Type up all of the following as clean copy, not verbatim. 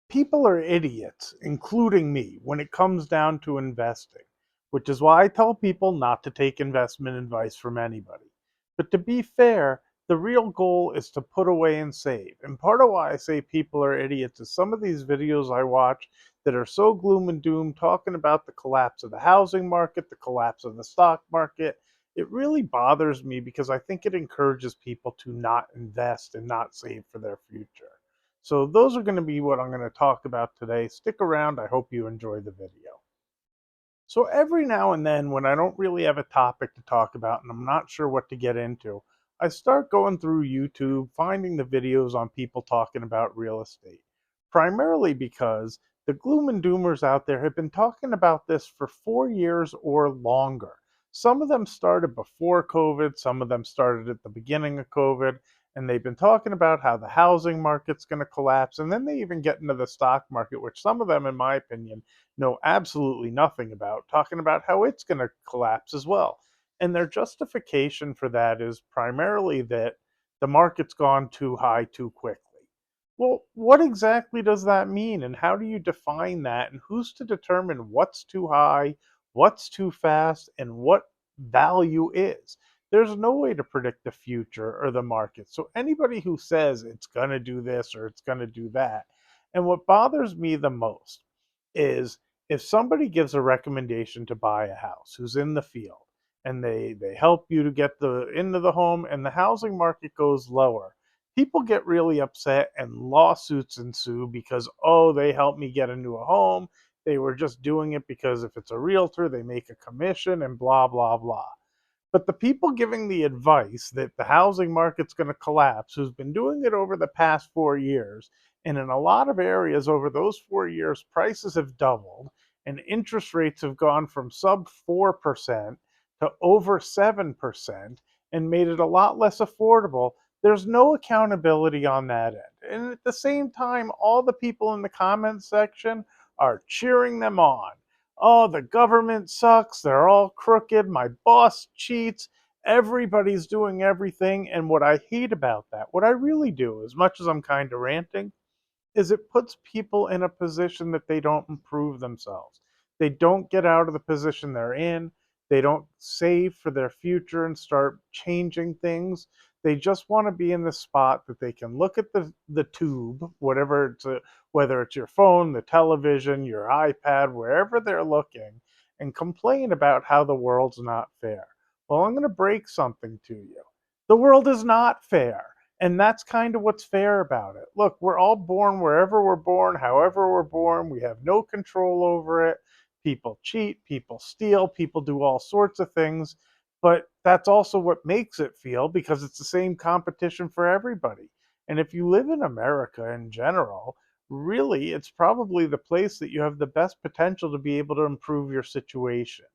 People are idiots, including me, when it comes down to investing, which is why I tell people not to take investment advice from anybody. But to be fair, the real goal is to put away and save. And part of why I say people are idiots is some of these videos I watch that are so gloom and doom, talking about the collapse of the housing market, the collapse of the stock market. It really bothers me because I think it encourages people to not invest and not save for their future. So those are going to be what I'm going to talk about today. Stick around. I hope you enjoy the video. So every now and then, when I don't really have a topic to talk about and I'm not sure what to get into, I start going through YouTube, finding the videos on people talking about real estate. Primarily because the gloom and doomers out there have been talking about this for 4 years or longer. Some of them started before COVID, some of them started at the beginning of COVID, and they've been talking about how the housing market's going to collapse. And then they even get into the stock market, which some of them, in my opinion, know absolutely nothing about, talking about how it's going to collapse as well. And their justification for that is primarily that the market's gone too high too quickly. Well, what exactly does that mean? And how do you define that? And who's to determine what's too high, what's too fast, and what value is? There's no way to predict the future or the market. So anybody who says it's going to do this or it's going to do that. And what bothers me the most is if somebody gives a recommendation to buy a house who's in the field and they help you to get the into the home and the housing market goes lower, people get really upset and lawsuits ensue because, oh, they helped me get into a home, they were just doing it because if it's a realtor they make a commission and blah blah blah. But the people giving the advice that the housing market's going to collapse, who's been doing it over the past 4 years, and in a lot of areas over those 4 years, prices have doubled and interest rates have gone from sub 4% to over 7% and made it a lot less affordable. There's no accountability on that end. And at the same time, all the people in the comments section are cheering them on. Oh, the government sucks. They're all crooked. My boss cheats. Everybody's doing everything. And what I hate about that, what I really do, as much as I'm kind of ranting, is it puts people in a position that they don't improve themselves. They don't get out of the position they're in. They don't save for their future and start changing things. They just want to be in the spot that they can look at the tube, whatever whether it's your phone, the television, your iPad, wherever they're looking, and complain about how the world's not fair. Well, I'm going to break something to you. The world is not fair. And that's kind of what's fair about it. Look, we're all born wherever we're born, however we're born. We have no control over it. People cheat, people steal, people do all sorts of things. But that's also what makes it feel because it's the same competition for everybody. And if you live in America in general, really, it's probably the place that you have the best potential to be able to improve your situation.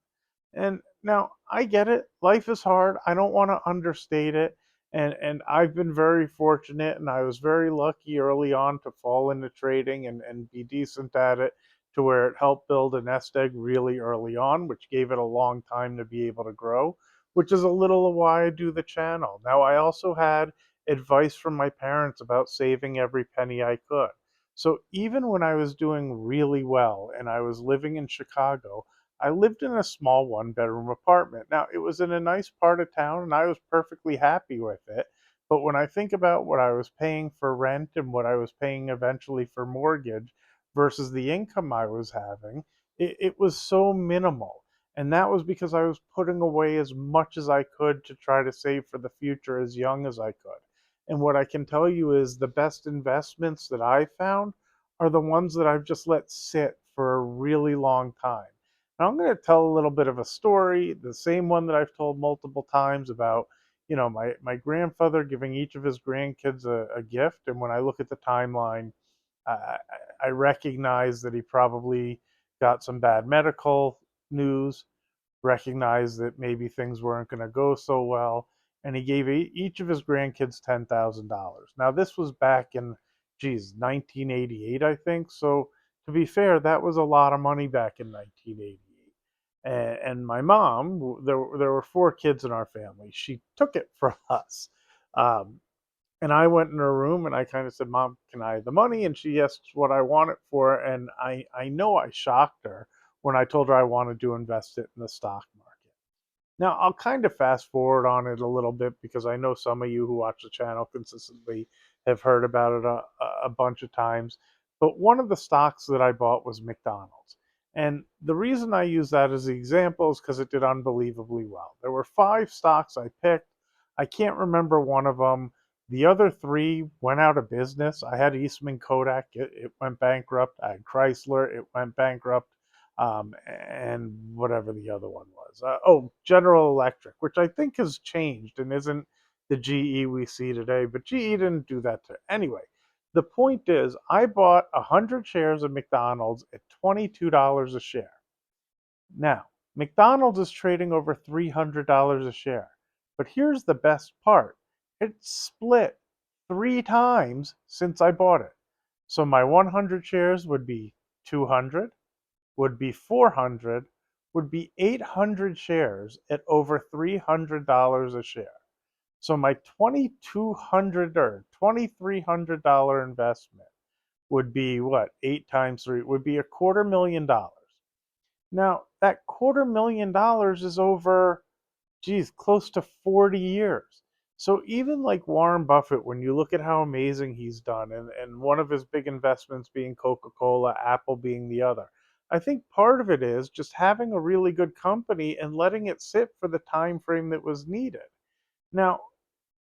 And now I get it. Life is hard. I don't want to understate it. And I've been very fortunate and I was very lucky early on to fall into trading and be decent at it to where it helped build a nest egg really early on, which gave it a long time to be able to grow, which is a little of why I do the channel. Now I also had advice from my parents about saving every penny I could. So even when I was doing really well and I was living in Chicago, I lived in a small one-bedroom apartment. Now, it was in a nice part of town and I was perfectly happy with it. But when I think about what I was paying for rent and what I was paying eventually for mortgage versus the income I was having, it was so minimal. And that was because I was putting away as much as I could to try to save for the future as young as I could. And what I can tell you is the best investments that I found are the ones that I've just let sit for a really long time. Now I'm going to tell a little bit of a story, the same one that I've told multiple times about, my grandfather giving each of his grandkids a gift. And when I look at the timeline, I, I recognize that he probably got some bad medical news, recognized that maybe things weren't going to go so well, and he gave each of his grandkids $10,000. Now this was back in, geez, 1988, I think. So to be fair, that was a lot of money back in 1988. And my mom, there were four kids in our family. She took it from us. Um, And I went in her room and I kind of said, "Mom, can I have the money?" And she asked what I want it for. And I know I shocked her when I told her I wanted to invest it in the stock market. Now, I'll kind of fast forward on it a little bit because I know some of you who watch the channel consistently have heard about it a bunch of times. But one of the stocks that I bought was McDonald's. And the reason I use that as the example is because it did unbelievably well. There were five stocks I picked. I can't remember one of them. The other three went out of business. I had Eastman Kodak, it went bankrupt. I had Chrysler, it went bankrupt, and whatever the other one was. General Electric, which I think has changed and isn't the GE we see today, but GE didn't do that to anyway. The point is, I bought 100 shares of McDonald's at $22 a share. Now, McDonald's is trading over $300 a share. But here's the best part, it's split three times since I bought it. So my 100 shares would be 200, would be 400, would be 800 shares at over $300 a share. So my 2200 or $2,300 investment would be what? 8 times 3 would be $250,000. Now, that $250,000 is over, geez, close to 40 years. So even like Warren Buffett, when you look at how amazing he's done, and one of his big investments being Coca-Cola, Apple being the other, I think part of it is just having a really good company and letting it sit for the time frame that was needed. Now,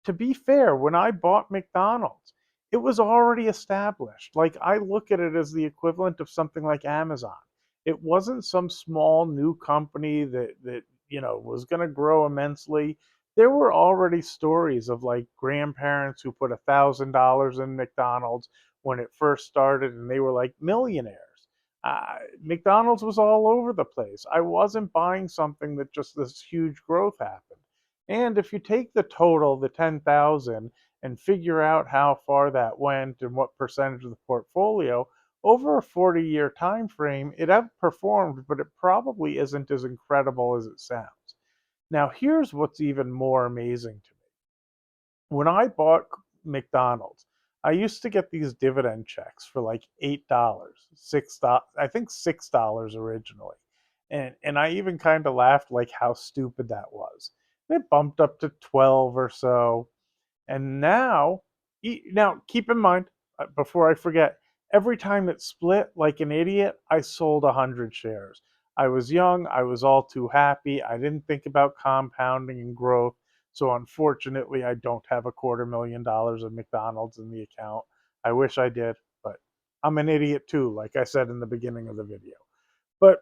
to be fair, when I bought McDonald's, it was already established. Like I look at it as the equivalent of something like Amazon. It wasn't some small new company that was going to grow immensely. There were already stories of like grandparents who put $1,000 in McDonald's when it first started, and they were like millionaires. McDonald's was all over the place. I wasn't buying something that just this huge growth happened. And if you take the total, the 10,000, and figure out how far that went and what percentage of the portfolio, over a 40-year time frame, it outperformed, but it probably isn't as incredible as it sounds. Now, here's what's even more amazing to me. When I bought McDonald's, I used to get these dividend checks for like $8, $6, I think $6 originally. And I even kind of laughed like how stupid that was. And it bumped up to 12 or so. And now keep in mind, before I forget, every time it split like an idiot, I sold 100 shares. I was young, I was all too happy, I didn't think about compounding and growth. So unfortunately, I don't have $250,000 of McDonald's in the account. I wish I did, but I'm an idiot too, like I said in the beginning of the video. But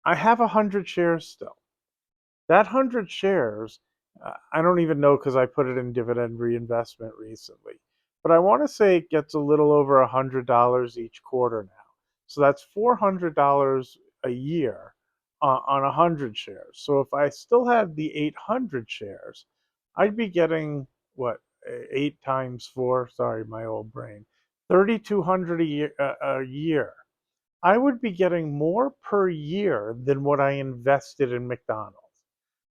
I have 100 shares still. That 100 shares, I don't even know because I put it in dividend reinvestment recently, but I want to say it gets a little over $100 each quarter now. So that's $400 a year on 100 shares. So if I still had the 800 shares, I'd be getting what, 8 times 4, sorry, my old brain, 3,200 a year. I would be getting more per year than what I invested in McDonald's.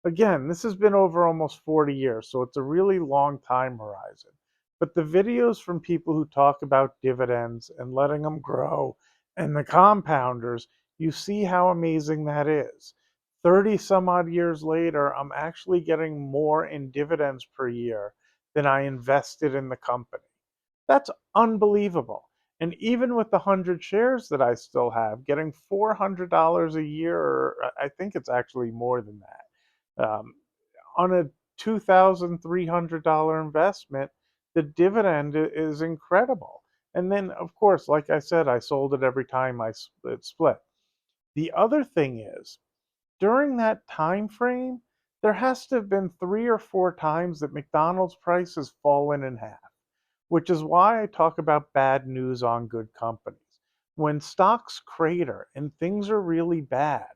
Again, this has been over almost 40 years, so it's a really long time horizon. But the videos from people who talk about dividends and letting them grow and the compounders, you see how amazing that is. 30 some odd years later, I'm actually getting more in dividends per year than I invested in the company. That's unbelievable. And even with the 100 shares that I still have, getting $400 a year, or I think it's actually more than that, on a $2,300 investment, the dividend is incredible. And then, of course, like I said, I sold it every time it split. The other thing is, during that time frame, there has to have been 3 or 4 times that McDonald's price has fallen in half, which is why I talk about bad news on good companies. When stocks crater and things are really bad,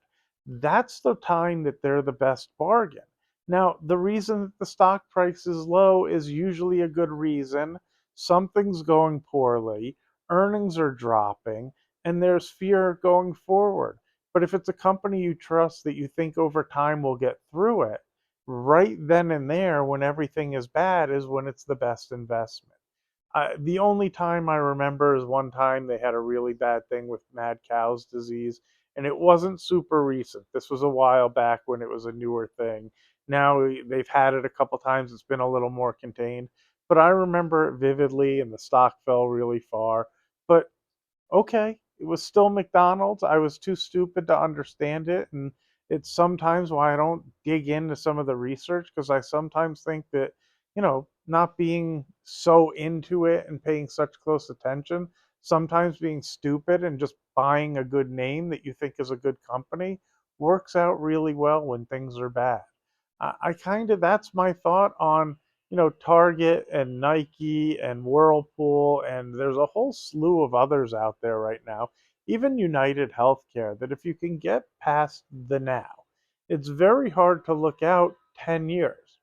that's the time that they're the best bargain. Now, the reason that the stock price is low is usually a good reason. Something's going poorly, earnings are dropping, and there's fear going forward. But if it's a company you trust that you think over time will get through it, right then and there when everything is bad is when it's the best investment. The only time I remember is one time they had a really bad thing with mad cow's disease, and it wasn't super recent. This was a while back when it was a newer thing. Now they've had it a couple times. It's been a little more contained, but I remember it vividly, and the stock fell really far. But okay, it was still McDonald's. I was too stupid to understand it, and it's sometimes why I don't dig into some of the research because I sometimes think that, not being so into it and paying such close attention, sometimes being stupid and just buying a good name that you think is a good company works out really well when things are bad. I kind of that's my thought on Target and Nike and Whirlpool, and there's a whole slew of others out there right now, even United Healthcare, that if you can get past the now, it's very hard to look out 10 years.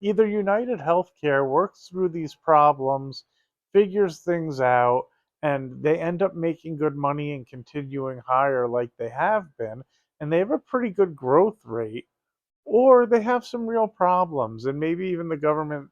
Either United Healthcare works through these problems, figures things out, and they end up making good money and continuing higher like they have been, and they have a pretty good growth rate, or they have some real problems, and maybe even the government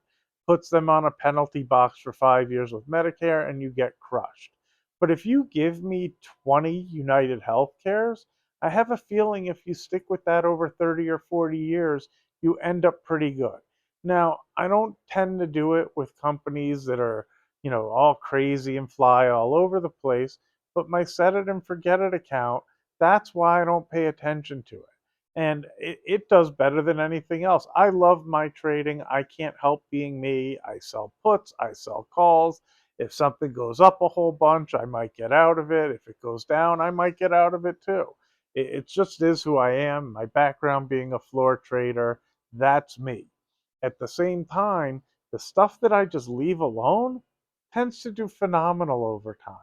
puts them on a penalty box for 5 years with Medicare and you get crushed. But if you give me 20 United Healthcares, I have a feeling if you stick with that over 30 or 40 years, you end up pretty good. Now, I don't tend to do it with companies that are, all crazy and fly all over the place, but my set it and forget it account, that's why I don't pay attention to it, and it does better than anything else. I love my trading. I can't help being me. I sell puts, I sell calls. If something goes up a whole bunch, I might get out of it. If it goes down, I might get out of it too. It just is who I am. My background being a floor trader, that's me. At the same time, the stuff that I just leave alone tends to do phenomenal over time.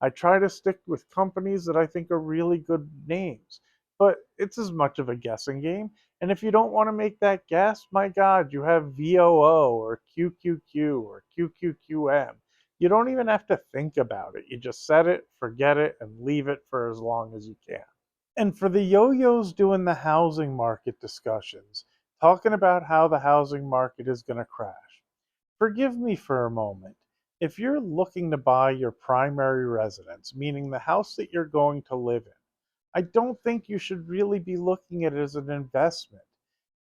I try to stick with companies that I think are really good names, but it's as much of a guessing game. And if you don't want to make that guess, my God, you have VOO or QQQ or QQQM. You don't even have to think about it. You just set it, forget it, and leave it for as long as you can. And for the yo-yos doing the housing market discussions, talking about how the housing market is going to crash, forgive me for a moment. If you're looking to buy your primary residence, meaning the house that you're going to live in, I don't think you should really be looking at it as an investment.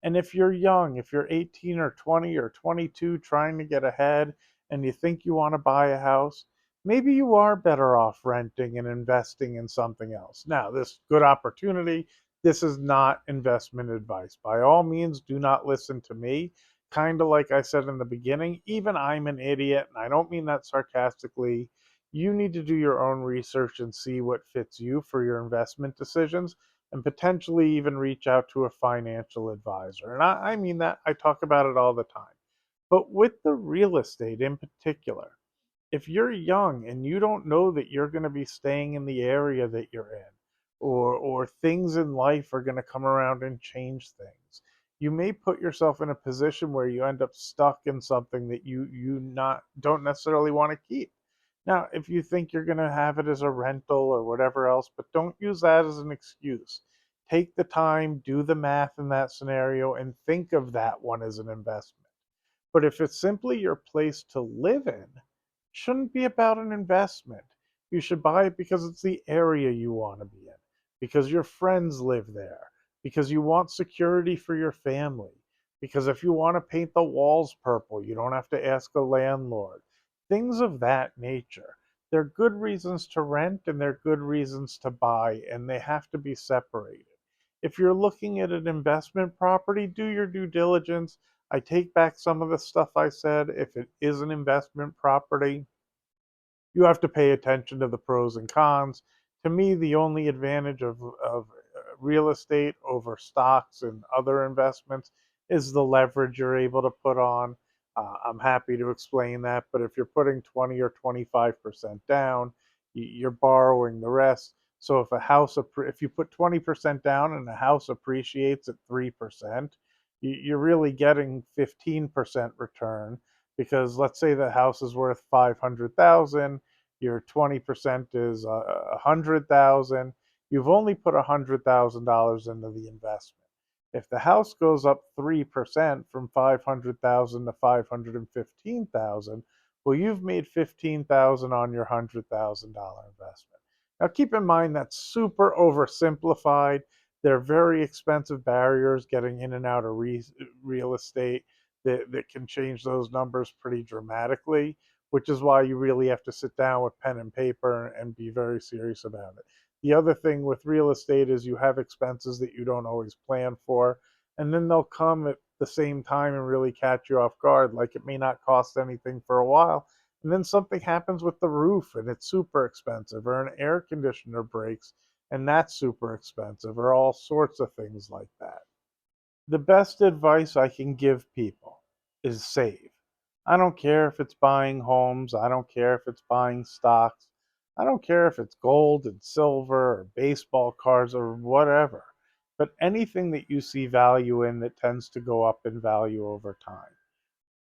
And if you're young, if you're 18 or 20 or 22 trying to get ahead and you think you want to buy a house, maybe you are better off renting and investing in something else. Now, this good opportunity, this is not investment advice. By all means, do not listen to me. Kind of like I said in the beginning, even I'm an idiot, and I don't mean that sarcastically. You need to do your own research and see what fits you for your investment decisions, and potentially even reach out to a financial advisor. And I mean that, I talk about it all the time. But with the real estate in particular, if you're young and you don't know that you're going to be staying in the area that you're in, or things in life are going to come around and change things, you may put yourself in a position where you end up stuck in something that you not don't necessarily want to keep. Now, if you think you're going to have it as a rental or whatever else, but don't use that as an excuse. Take the time, do the math in that scenario, and think of that one as an investment. But if it's simply your place to live in, shouldn't be about an investment. You should buy it because it's the area you want to be in, because your friends live there, because you want security for your family, because if you want to paint the walls purple, you don't have to ask a landlord. Things of that nature. They're good reasons to rent and they're good reasons to buy, and they have to be separated. If you're looking at an investment property, do your due diligence. I take back some of the stuff I said. If it is an investment property, you have to pay attention to the pros and cons. To me, the only advantage of real estate over stocks and other investments is the leverage you're able to put on. I'm happy to explain that, but if you're putting 20 or 25% down, you're borrowing the rest. So if you put 20% down and the house appreciates at 3%, you're really getting 15% return, because let's say the house is worth 500,000, your 20% is 100,000. You've only put $100,000 into the investment. If the house goes up 3% from 500,000 to 515,000, well, you've made 15,000 on your $100,000 investment. Now keep in mind that's super oversimplified. There are very expensive barriers getting in and out of real estate that can change those numbers pretty dramatically, which is why you really have to sit down with pen and paper and be very serious about it. The other thing with real estate is you have expenses that you don't always plan for, and then they'll come at the same time and really catch you off guard. Like it may not cost anything for a while, and then something happens with the roof and it's super expensive, or an air conditioner breaks and that's super expensive, or all sorts of things like that. The best advice I can give people is save. I don't care if it's buying homes, I don't care if it's buying stocks, I don't care if it's gold and silver or baseball cards or whatever, but anything that you see value in that tends to go up in value over time.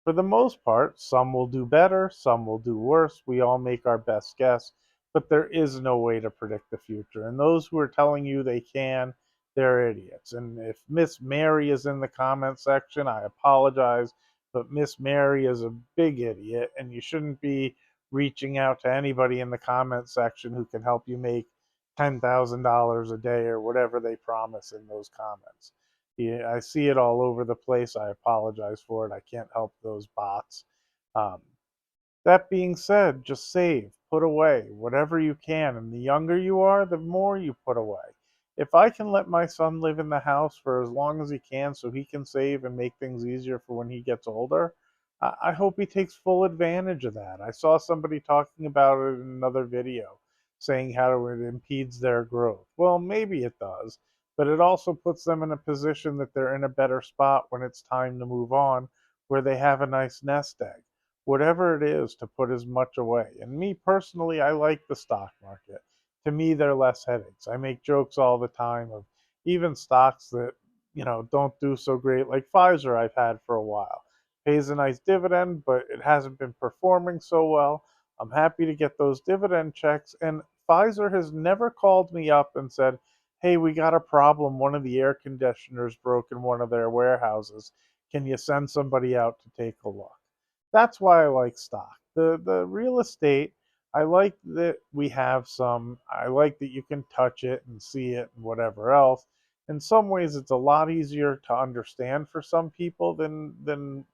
For the most part, some will do better, some will do worse. We all make our best guess, but there is no way to predict the future. And those who are telling you they can, they're idiots. And if Miss Mary is in the comment section, I apologize, but Miss Mary is a big idiot, and you shouldn't be reaching out to anybody in the comment section who can help you make $10,000 a day or whatever they promise in those comments. Yeah, I see it all over the place. I apologize for it. I can't help those bots. Um, that being said, just save, put away whatever you can. And the younger you are, the more you put away. If I can let my son live in the house for as long as he can so he can save and make things easier for when he gets older, I hope he takes full advantage of that. I saw somebody talking about it in another video saying how it impedes their growth. Well, maybe it does, but it also puts them in a position that they're in a better spot when it's time to move on, where they have a nice nest egg, whatever it is, to put as much away. And me personally, I like the stock market. To me, they're less headaches. I make jokes all the time of even stocks that, don't do so great, like Pfizer I've had for a while. Pays a nice dividend, but it hasn't been performing so well. I'm happy to get those dividend checks. And Pfizer has never called me up and said, hey, we got a problem. One of the air conditioners broke in one of their warehouses. Can you send somebody out to take a look? That's why I like stock. The real estate, I like that we have some. I like that you can touch it and see it and whatever else. In some ways, it's a lot easier to understand for some people than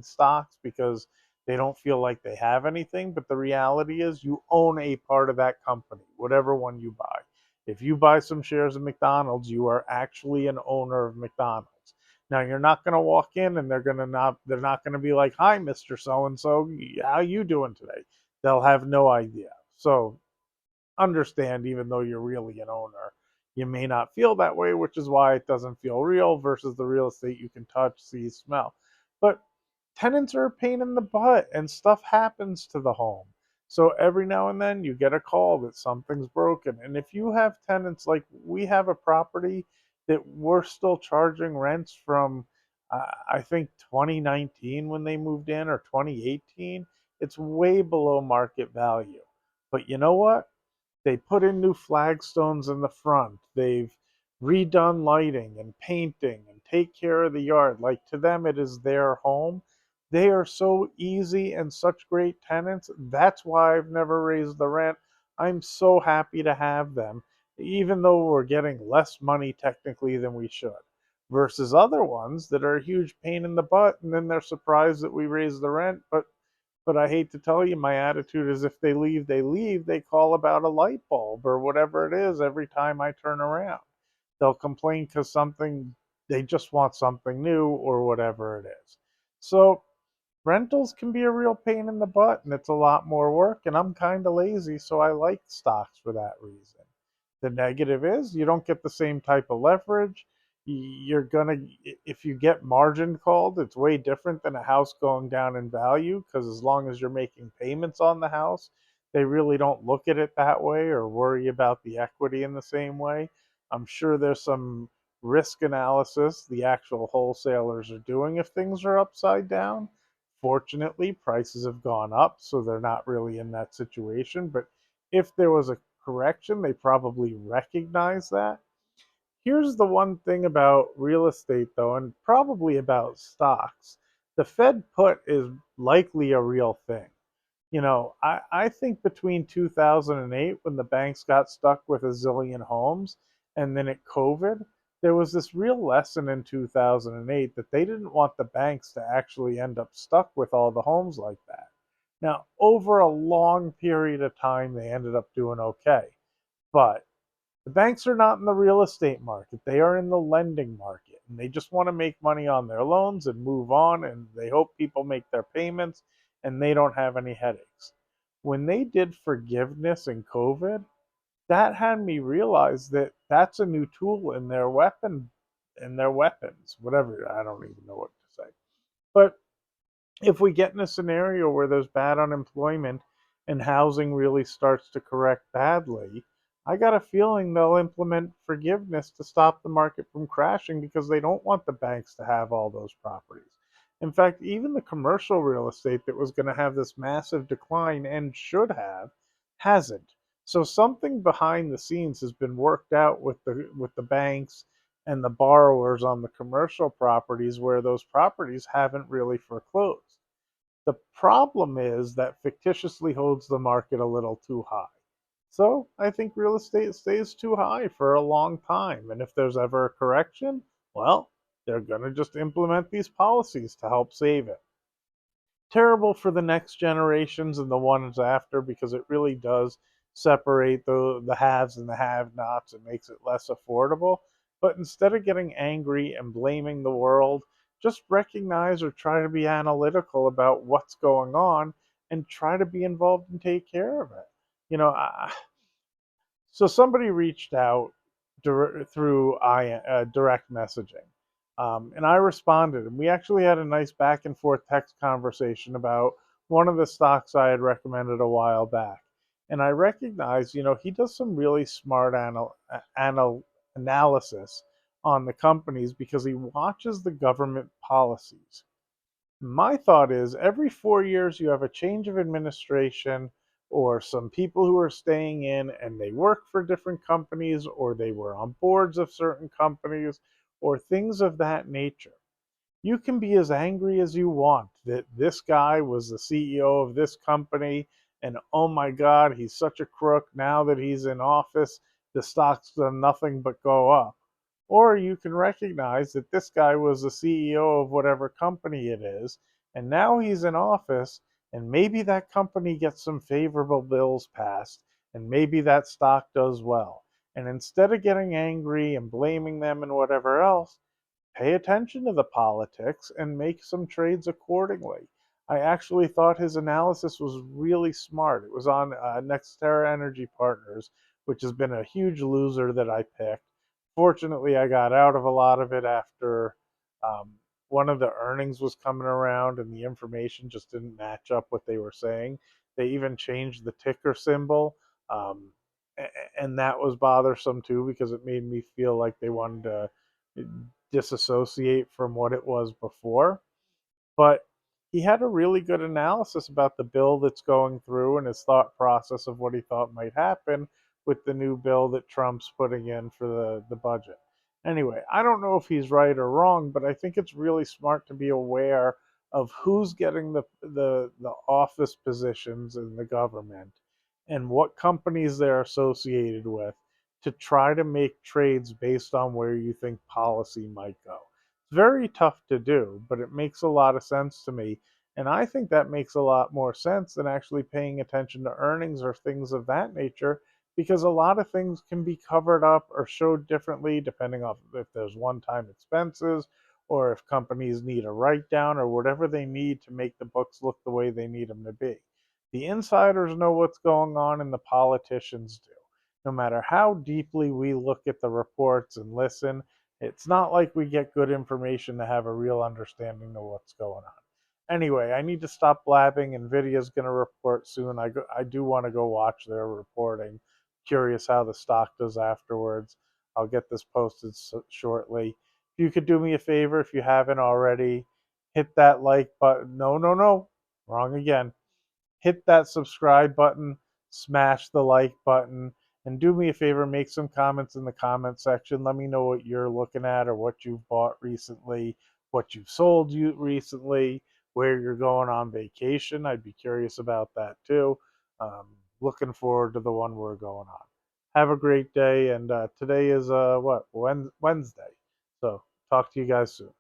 stocks because they don't feel like they have anything. But the reality is, you own a part of that company, whatever one you buy. If you buy some shares of McDonald's, you are actually an owner of McDonald's. Now you're not going to walk in and they're not going to be like, "Hi, Mr. So and so, how you doing today?" They'll have no idea. So understand, even though you're really an owner, you may not feel that way, which is why it doesn't feel real versus the real estate you can touch, see, smell. But tenants are a pain in the butt and stuff happens to the home. So every now and then you get a call that something's broken. And if you have tenants, like we have a property that we're still charging rents from, I think 2019 when they moved in, or 2018, it's way below market value. But you know what? They put in new flagstones in the front. They've redone lighting and painting and take care of the yard. Like to them, it is their home. They are so easy and such great tenants. That's why I've never raised the rent. I'm so happy to have them, even though we're getting less money technically than we should. Versus other ones that are a huge pain in the butt, and then they're surprised that we raise the rent, but I hate to tell you, my attitude is if they leave, they leave. They call about a light bulb or whatever it is every time I turn around. They'll complain because they just want something new or whatever it is. So rentals can be a real pain in the butt and it's a lot more work. And I'm kind of lazy, so I like stocks for that reason. The negative is you don't get the same type of leverage. You're gonna, if you get margin called, it's way different than a house going down in value because as long as you're making payments on the house, they really don't look at it that way or worry about the equity in the same way. I'm sure there's some risk analysis the actual wholesalers are doing if things are upside down. Fortunately, prices have gone up, so they're not really in that situation. But if there was a correction, they probably recognize that. Here's the one thing about real estate, though, and probably about stocks. The Fed put is likely a real thing. I think between 2008, when the banks got stuck with a zillion homes, and then at COVID, there was this real lesson in 2008 that they didn't want the banks to actually end up stuck with all the homes like that. Now, over a long period of time, they ended up doing okay. But the banks are not in the real estate market. They are in the lending market. And they just want to make money on their loans and move on. And they hope people make their payments and they don't have any headaches. When they did forgiveness in COVID, that had me realize that that's a new tool in their weapons, whatever. I don't even know what to say. But if we get in a scenario where there's bad unemployment and housing really starts to correct badly, I got a feeling they'll implement forgiveness to stop the market from crashing because they don't want the banks to have all those properties. In fact, even the commercial real estate that was going to have this massive decline and should have hasn't. So something behind the scenes has been worked out with the banks and the borrowers on the commercial properties where those properties haven't really foreclosed. The problem is that fictitiously holds the market a little too high. So I think real estate stays too high for a long time. And if there's ever a correction, well, they're going to just implement these policies to help save it. Terrible for the next generations and the ones after because it really does separate the haves and the have-nots. It makes it less affordable. But instead of getting angry and blaming the world, just recognize or try to be analytical about what's going on and try to be involved and take care of it. You know, so somebody reached out through direct messaging, and I responded, and we actually had a nice back and forth text conversation about one of the stocks I had recommended a while back. And I recognized, he does some really smart analysis on the companies because he watches the government policies. My thought is every 4 years you have a change of administration or some people who are staying in and they work for different companies or they were on boards of certain companies or things of that nature. You can be as angry as you want that this guy was the CEO of this company and oh my God, he's such a crook. Now that he's in office, the stock's done nothing but go up. Or you can recognize that this guy was the CEO of whatever company it is, and now he's in office, and maybe that company gets some favorable bills passed, and maybe that stock does well. And instead of getting angry and blaming them and whatever else, pay attention to the politics and make some trades accordingly. I actually thought his analysis was really smart. It was on Nextera Energy Partners, which has been a huge loser that I picked. Fortunately, I got out of a lot of it after um, one of the earnings was coming around and the information just didn't match up what they were saying. They even changed the ticker symbol. Um, and that was bothersome too because it made me feel like they wanted to disassociate from what it was before. But he had a really good analysis about the bill that's going through and his thought process of what he thought might happen with the new bill that Trump's putting in for the budget. Anyway, I don't know if he's right or wrong, but I think it's really smart to be aware of who's getting the office positions in the government and what companies they're associated with to try to make trades based on where you think policy might go. It's very tough to do, but it makes a lot of sense to me. And I think that makes a lot more sense than actually paying attention to earnings or things of that nature because a lot of things can be covered up or showed differently depending on if there's one time expenses or if companies need a write down or whatever they need to make the books look the way they need them to be. The insiders know what's going on and the politicians do. No matter how deeply we look at the reports and listen, it's not like we get good information to have a real understanding of what's going on. Anyway, I need to stop blabbing. NVIDIA's going to report soon. I do want to go watch their reporting. Curious how the stock does afterwards. I'll get this posted shortly. If you could do me a favor, if you haven't already, hit that like button. No, no, no. Wrong again. Hit that subscribe button, smash the like button, And do me a favor, make some comments in the comment section. Let me know what you're looking at or what you've bought recently, what you've sold you recently, where you're going on vacation. I'd be curious about that too. Um, Looking forward to the one we're going on. Have a great day. And today is what, Wednesday. So talk to you guys soon.